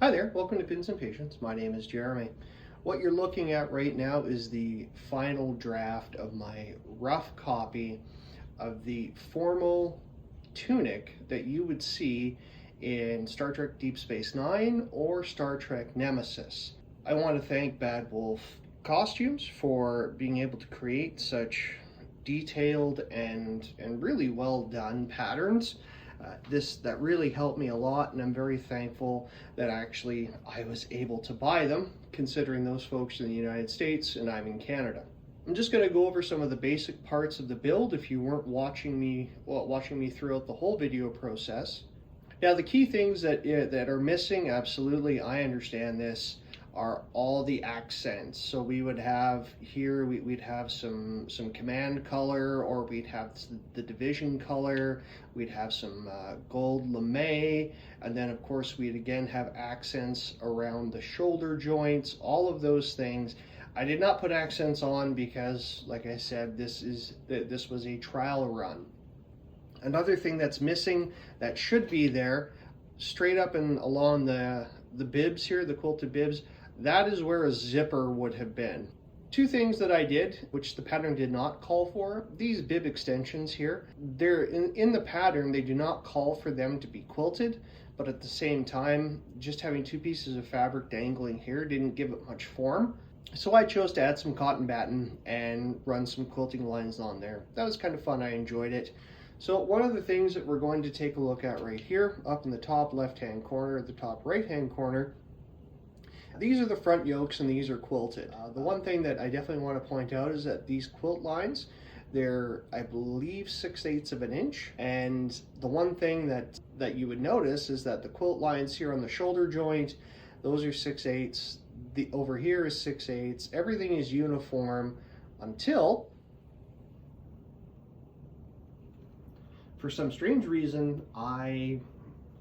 Hi there, welcome to Pins and Patience. My name is Jeremy. What you're looking at right now is the final draft of my rough copy of the formal tunic that you would see in Star Trek Deep Space Nine or Star Trek Nemesis. I want to thank Bad Wolf Costumes for being able to create such detailed and really well done patterns. That really helped me a lot, and I'm very thankful that I was able to buy them, considering those folks in the United States and I'm in Canada. I'm just going to go over some of the basic parts of the build if you weren't watching me throughout the whole video process. Now, the key things that are missing, absolutely, I understand this, are all the accents. So we would have here, we'd have some command color, or we'd have the division color, we'd have some gold lame, and then of course we'd again have accents around the shoulder joints, all of those things. I did not put accents on because, like I said, this was a trial run. Another thing that's missing that should be there, straight up and along the bibs here, the quilted bibs, that is where a zipper would have been. Two things that I did, which the pattern did not call for, these bib extensions here, they're in the pattern, they do not call for them to be quilted, but at the same time, just having two pieces of fabric dangling here didn't give it much form. So I chose to add some cotton batting and run some quilting lines on there. That was kind of fun, I enjoyed it. So one of the things that we're going to take a look at right here, up in the top left-hand corner, the top right-hand corner, these are the front yokes and these are quilted. The one thing that I definitely want to point out is that these quilt lines, they're, I believe, 6/8 of an inch. And the one thing that you would notice is that the quilt lines here on the shoulder joint, those are 6/8. The over here is 6/8. Everything is uniform until, for some strange reason, I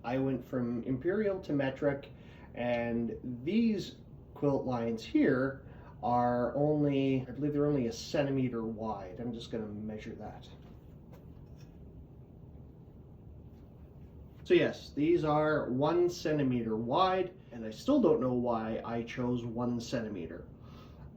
went from imperial to metric, and these quilt lines here are only, I believe they're only a centimeter wide. I'm just going to measure that. So yes, these are 1 centimeter wide, and I still don't know why I chose 1 centimeter.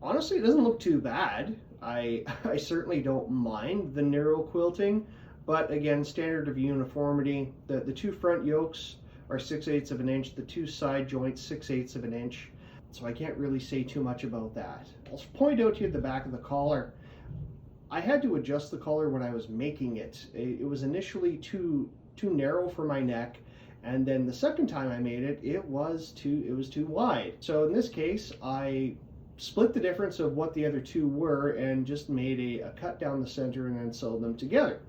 Honestly, it doesn't look too bad. I certainly don't mind the narrow quilting, but again, standard of uniformity, the two front yokes are 6/8 of an inch, the two side joints 6/8 of an inch, so I can't really say too much about that. I'll point out here the back of the collar. I had to adjust the collar when I was making it. It was initially too narrow for my neck, and then the second time I made it, it was too wide. So in this case, I split the difference of what the other two were and just made a cut down the center and then sewed them together,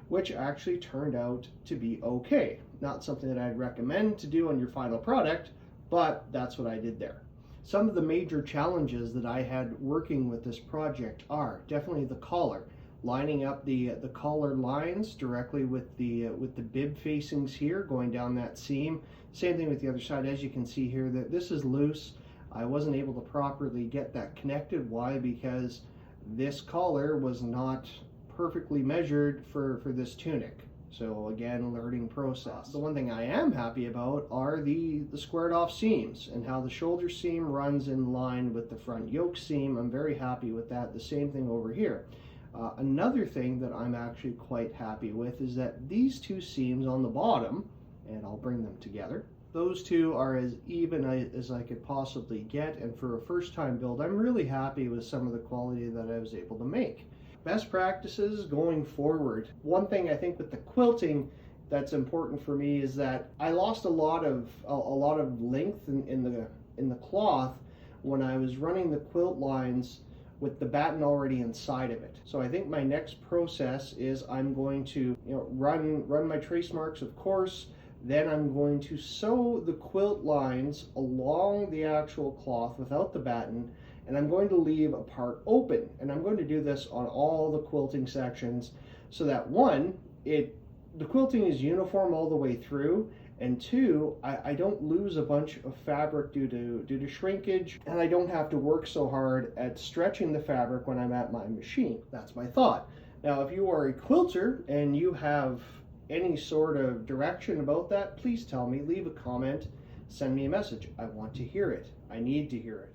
which actually turned out to be okay. Not something that I'd recommend to do on your final product, but that's what I did there. Some of the major challenges that I had working with this project are definitely the collar, lining up the collar lines directly with the bib facings here, going down that seam. Same thing with the other side. As you can see here, that this is loose. I wasn't able to properly get that connected. Why? Because this collar was not perfectly measured for this tunic. So again, learning process. The one thing I am happy about are the squared off seams and how the shoulder seam runs in line with the front yoke seam. I'm very happy with that. The same thing over here. Another thing that I'm actually quite happy with is that these two seams on the bottom, and I'll bring them together, those two are as even as I could possibly get, and for a first time build, I'm really happy with some of the quality that I was able to make. Best practices going forward. One thing I think with the quilting that's important for me is that I lost a lot of length in the cloth when I was running the quilt lines with the batten already inside of it. So I think my next process is I'm going to run my trace marks, of course. Then I'm going to sew the quilt lines along the actual cloth without the batten, and I'm going to leave a part open. And I'm going to do this on all the quilting sections so that one, the quilting is uniform all the way through, and two, I don't lose a bunch of fabric due to shrinkage, and I don't have to work so hard at stretching the fabric when I'm at my machine. That's my thought. Now, if you are a quilter and you have any sort of direction about that, please tell me, leave a comment. send me a message. I want to hear it. I need to hear it.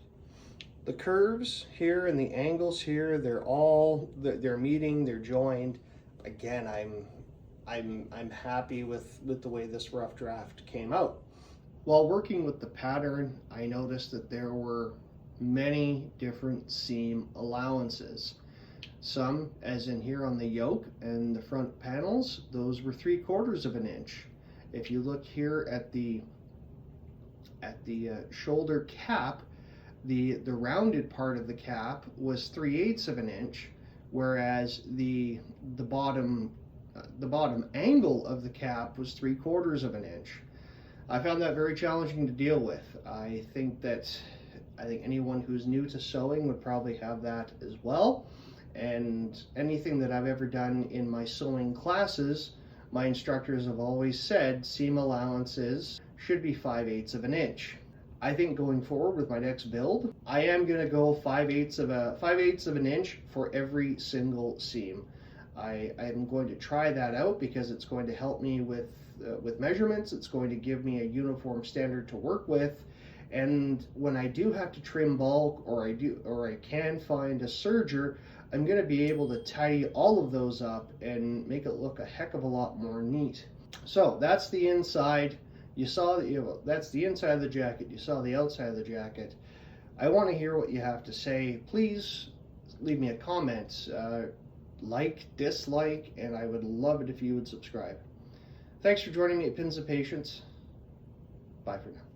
The curves here and the angles here, they're meeting, they're joined. Again, I'm happy with the way this rough draft came out. While working with the pattern, I noticed that there were many different seam allowances. Some, as in here on the yoke and the front panels, those were 3/4 of an inch. If you look here at the shoulder cap, the rounded part of the cap was 3/8 of an inch, whereas the bottom angle of the cap was 3/4 of an inch. I found that very challenging to deal with. I think anyone who's new to sewing would probably have that as well. And anything that I've ever done in my sewing classes, my instructors have always said seam allowances should be 5/8 of an inch. I think going forward with my next build, I am going to go 5/8 of an inch for every single seam. I am going to try that out because it's going to help me with measurements. It's going to give me a uniform standard to work with. And when I do have to trim bulk, or I can find a serger, I'm going to be able to tidy all of those up and make it look a heck of a lot more neat. So that's the inside. You saw that's the inside of the jacket. You saw the outside of the jacket. I want to hear what you have to say. Please leave me a comment, like, dislike, and I would love it if you would subscribe. Thanks for joining me at Pins of Patience. Bye for now.